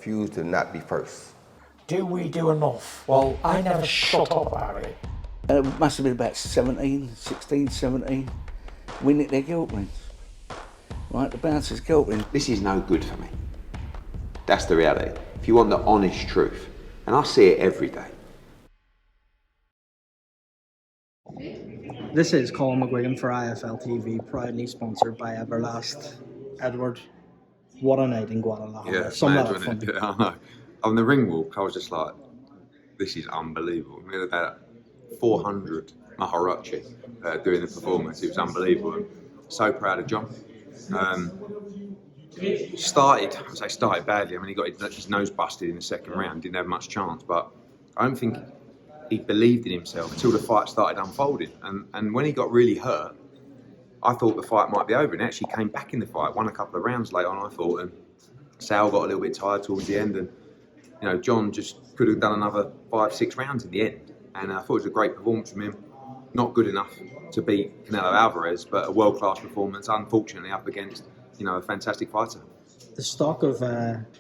refuse to not be first. Do we do enough? Well, I never shut up about it. It must have been about 16, 17. We nicked their guilt rings. Right, the bouncer's guilt ring. This is no good for me. That's the reality. If you want the honest truth, and I see it every day. This is COLM McGuigan for IFL TV, proudly sponsored by Everlast. Edward, what a night in Guadalajara. Yeah, Some mad, lot of wasn't fun. it? Yeah, I know. On the ring walk, I was just like, this is unbelievable. We had about 400 Maharachi doing the performance. It was unbelievable. I'm so proud of John. Started badly. I mean, he got his nose busted in the second round, didn't have much chance, but I don't think he believed in himself until the fight started unfolding. And when he got really hurt, I thought the fight might be over, and actually came back in the fight, won a couple of rounds later on, I thought, and Sal got a little bit tired towards the end, and you know, John just could have done another 5-6 rounds in the end, and I thought it was a great performance from him. Not good enough to beat Canelo Alvarez, but a world-class performance, unfortunately up against, you know, a fantastic fighter. The stock of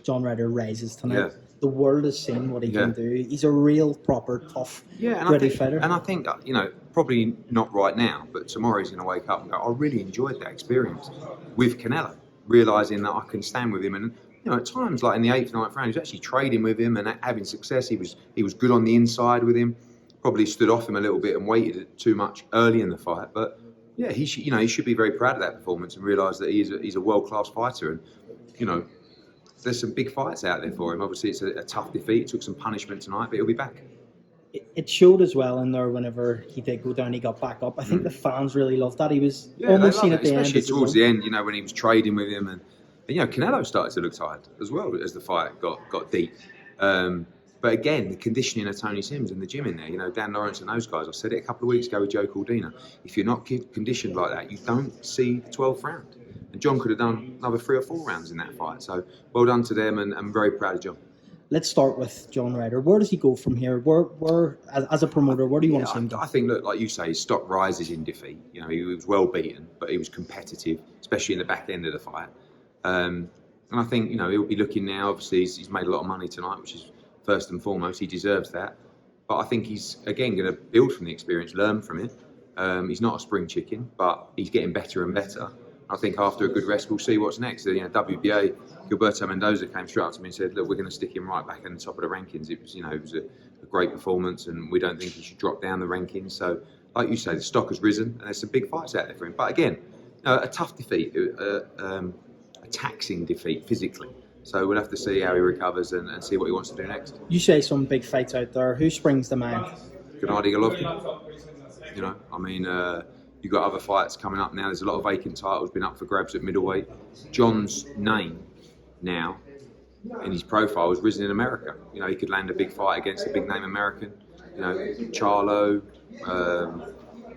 John Ryder rises tonight. Yeah. The world has seen what he can do. He's a real, proper, tough, gritty fighter. And I think, you know, probably not right now, but tomorrow he's going to wake up and go, I really enjoyed that experience with Canelo, realising that I can stand with him. And, you know, at times, like in the 8th, 9th round, he was actually trading with him and having success. He was good on the inside with him. Probably stood off him a little bit and waited too much early in the fight. But, yeah, he should be very proud of that performance and realise that he's a world-class fighter. And, you know, there's some big fights out there for him. Obviously, it's a tough defeat. He took some punishment tonight, but he'll be back. It showed as well in there whenever he did go down, he got back up. I think the fans really loved that. He was almost seen at the end. Especially towards the end, you know, when he was trading with him. And you know, Canelo started to look tired as well as the fight got deep. But again, the conditioning of Tony Sims and the gym in there, you know, Dan Lawrence and those guys, I said it a couple of weeks ago with Joe Caldina, if you're not conditioned like that, you don't see the 12th round. And John could have done another 3 or 4 rounds in that fight. So well done to them, and I'm very proud of John. Let's start with John Ryder. Where does he go from here? Where as a promoter, where do you want to see him go? I think, look, like you say, his stock rises in defeat. You know, he was well beaten, but he was competitive, especially in the back end of the fight. And I think, you know, he'll be looking now. Obviously, he's made a lot of money tonight, which is first and foremost. He deserves that. But I think he's, again, going to build from the experience, learn from it. He's not a spring chicken, but he's getting better and better. I think after a good rest, we'll see what's next. You know, WBA, Gilberto Mendoza came straight up to me and said, look, we're going to stick him right back in the top of the rankings. It was, you know, it was a great performance, and we don't think he should drop down the rankings. So, like you say, the stock has risen, and there's some big fights out there for him. But again, a tough defeat, a taxing defeat physically. So we'll have to see how he recovers and see what he wants to do next. You say some big fights out there. Who springs to mind? Gennady Golovkin. You know, I mean, you've got other fights coming up now. There's a lot of vacant titles been up for grabs at middleweight. John's name now in his profile has risen in America. You know, he could land a big fight against a big name American. You know, Charlo,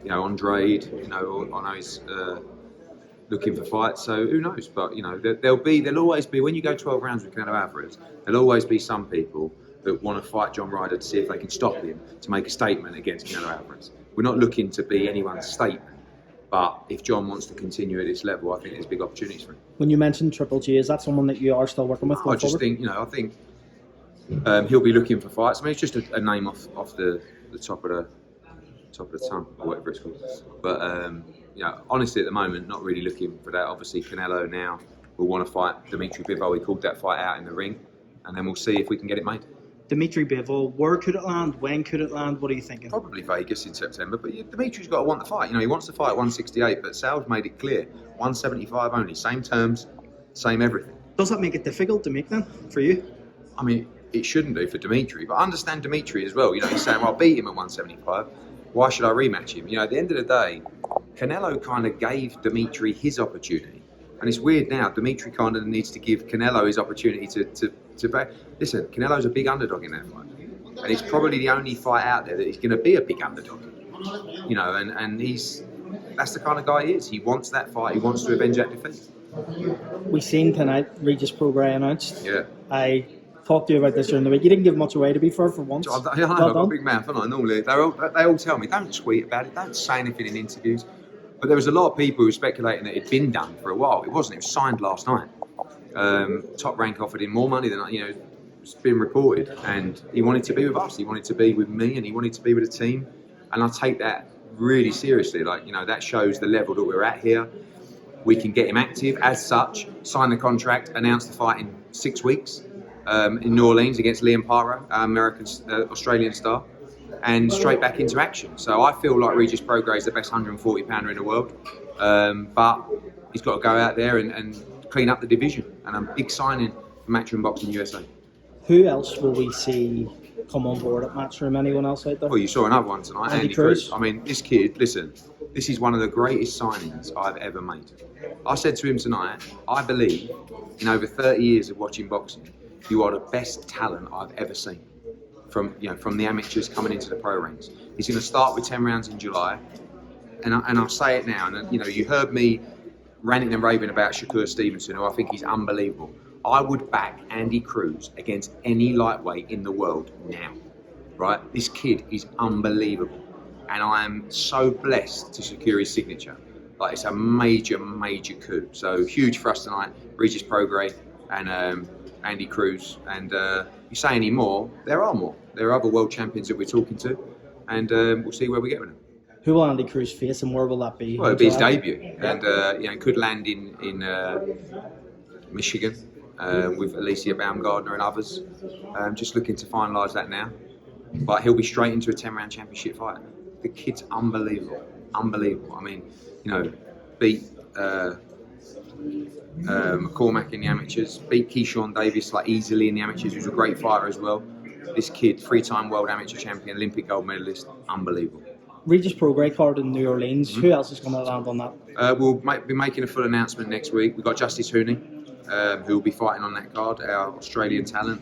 you know, Andrade. You know, I know he's looking for fights. So who knows? But you know, there'll always be, when you go 12 rounds with Canelo Alvarez, there'll always be some people that want to fight John Ryder to see if they can stop him, to make a statement against Canelo Alvarez. We're not looking to be anyone's statement. But if John wants to continue at this level, I think there's big opportunities for him. When you mentioned Triple G, is that someone that you are still working with? I just think, you know, I think he'll be looking for fights. I mean, it's just a name off the top of the tongue, or whatever it's called. But you know, honestly, at the moment, not really looking for that. Obviously, Canelo now will want to fight Dimitri Bivol. We called that fight out in the ring, and then we'll see if we can get it made. Dimitri Bivol, where could it land? When could it land? What are you thinking? Probably Vegas in September, but Dimitri's got to want the fight. You know, he wants to fight at 168, but Sal's made it clear, 175 only, same terms, same everything. Does that make it difficult to make then, for you? I mean, it shouldn't do for Dimitri, but I understand Dimitri as well. You know, he's saying, well, I'll beat him at 175. Why should I rematch him? You know, at the end of the day, Canelo kind of gave Dimitri his opportunity. And it's weird now, Dimitri kind of needs to give Canelo his opportunity to back. Listen, Canelo's a big underdog in that fight. And it's probably the only fight out there that he's going to be a big underdog. You know, and that's the kind of guy he is. He wants that fight, he wants to avenge that defeat. We seen tonight Regis Prograis announced. Yeah. I talked to you about this during the week. You didn't give much away, to be fair, for once. I know, I'm a big mouth, aren't I? Normally, they all tell me, don't tweet about it, don't say anything in interviews. But there was a lot of people who were speculating that it'd been done for a while. It wasn't. It was signed last night. Top Rank offered him more money than, you know, it's been reported, and he wanted to be with us. He wanted to be with me, and he wanted to be with the team. And I take that really seriously. Like, you know, that shows the level that we're at here. We can get him active as such, sign the contract, announce the fight in 6 weeks in New Orleans against Liam Paro, our Australian star, and straight back into action. So I feel like Regis Prograis is the best 140 pounder in the world, but he's got to go out there and clean up the division. And a big signing for Matchroom Boxing USA. Who else will we see come on board at Matchroom? Anyone else out there? Well, you saw another one tonight, Andy Cruz. I mean, this kid, listen, this is one of the greatest signings I've ever made. I said to him tonight, I believe in over 30 years of watching boxing, you are the best talent I've ever seen. From the amateurs coming into the pro ranks. He's going to start with 10 rounds in July, and I'll say it now. And you heard me ranting and raving about Shakur Stevenson, who I think he's unbelievable. I would back Andy Cruz against any lightweight in the world now. Right? This kid is unbelievable, and I am so blessed to secure his signature. Like, it's a major, major coup. So huge for us tonight. Regis Prograis and Andy Cruz. And you say any more? There are more. There are other world champions that we're talking to, and we'll see where we get with them. Who will Andy Cruz face, and where will that be? Well, it'll be his debut, and it could land in Michigan with Alicia Baumgardner and others. Just looking to finalise that now, but he'll be straight into a 10-round championship fight. The kid's unbelievable, unbelievable. I mean, beat McCormack in the amateurs, beat Keyshawn Davis like easily in the amateurs, who's a great fighter as well. This kid, 3-time world amateur champion, Olympic gold medalist, unbelievable. Regis Prograis card in New Orleans. Who else is going to land on that? We'll be making a full announcement next week. We've got Justice Hooney, who will be fighting on that card, our Australian talent.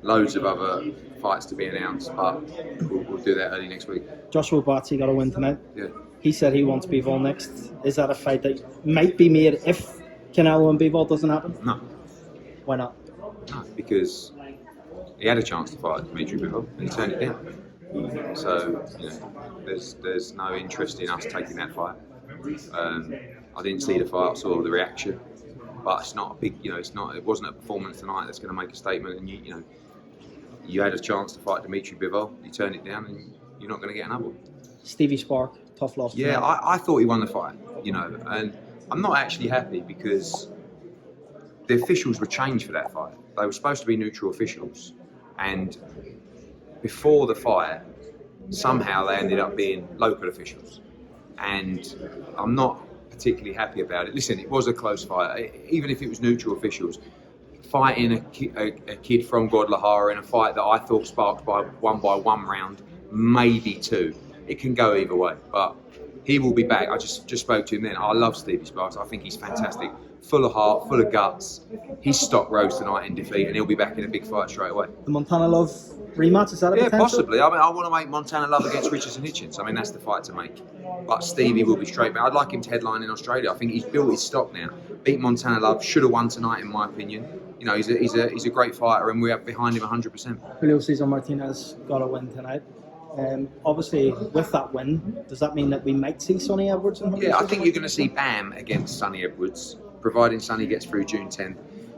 Loads of other fights to be announced, but we'll do that early next week. Joshua Buatsi got a win tonight. Yeah. He said he wants Bivol next. Is that a fight that might be made if Canelo and Bivol doesn't happen? No. Why not? No, because he had a chance to fight Dimitri Bivol and he turned it down. So, there's no interest in us taking that fight. I didn't see the fight, I saw the reaction, but it's not a big, it wasn't a performance tonight that's going to make a statement. And you had a chance to fight Dimitri Bivol, you turned it down, and you're not going to get another one. Stevie Spark, tough loss. Yeah, I thought he won the fight, and I'm not actually happy because the officials were changed for that fight. They were supposed to be neutral officials, and before the fight, somehow they ended up being local officials, and I'm not particularly happy about it. Listen, it was a close fight, even if it was neutral officials. Fighting a kid from Guadalajara in a fight that I thought sparked by one round, maybe two. It can go either way, but he will be back. I just spoke to him then. I love Stevie Sparks. I think he's fantastic. Full of heart, full of guts. He's stopped Rose tonight in defeat, and he'll be back in a big fight straight away. The Montana Love rematch, is that a potential? Possibly. I mean, I want to make Montana Love against Richardson Hitchens. I mean, that's the fight to make. But Stevie will be straight back. I'd like him to headline in Australia. I think he's built his stock now. Beat Montana Love, should have won tonight, in my opinion. He's a great fighter, and we're behind him 100%. Julio Cesar Martinez got a win tonight. Obviously, with that win, does that mean that we might see Sonny Edwards? Yeah, I think you're going to see Bam against Sonny Edwards, providing Sonny gets through June 10th.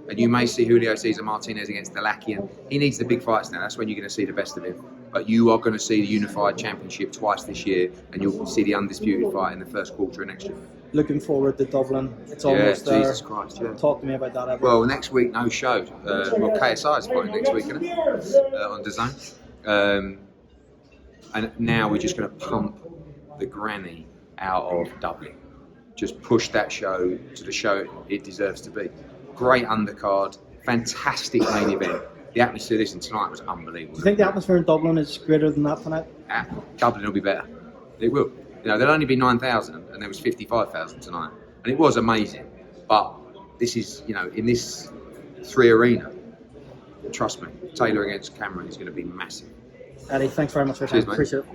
And you may see Julio Cesar Martinez against Delakian. He needs the big fights now. That's when you're going to see the best of him. But you are going to see the unified championship twice this year, and you'll see the undisputed fight in the first quarter of next year. Looking forward to Dublin. It's almost there. Jesus Christ, yeah. Talk to me about that, Edward. Well, next week, no show. KSI is fighting next week, isn't it? On DAZN. And now we're just going to pump the granny out of Dublin. Just push that show to the show it deserves to be. Great undercard, fantastic main event. The atmosphere tonight was unbelievable. Do you think the atmosphere in Dublin is greater than that tonight? Dublin will be better. It will. There'll only be 9,000 and there was 55,000 tonight. And it was amazing. But this is, in this 3 arena, trust me, Taylor against Cameron is going to be massive. Eddie, thanks very much for your time. Cheers, mate. Appreciate it.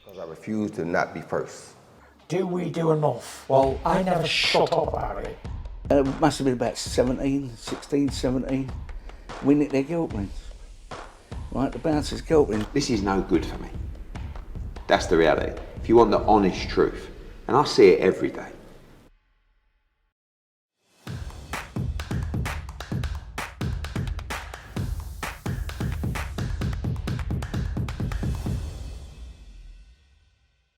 Because I refuse to not be first. Do we do enough? Well, I never shut up about it. It must have been about 16, 17, when their guilt wins. Right, the bouncer's guilty. This is no good for me. That's the reality. If you want the honest truth, and I see it every day,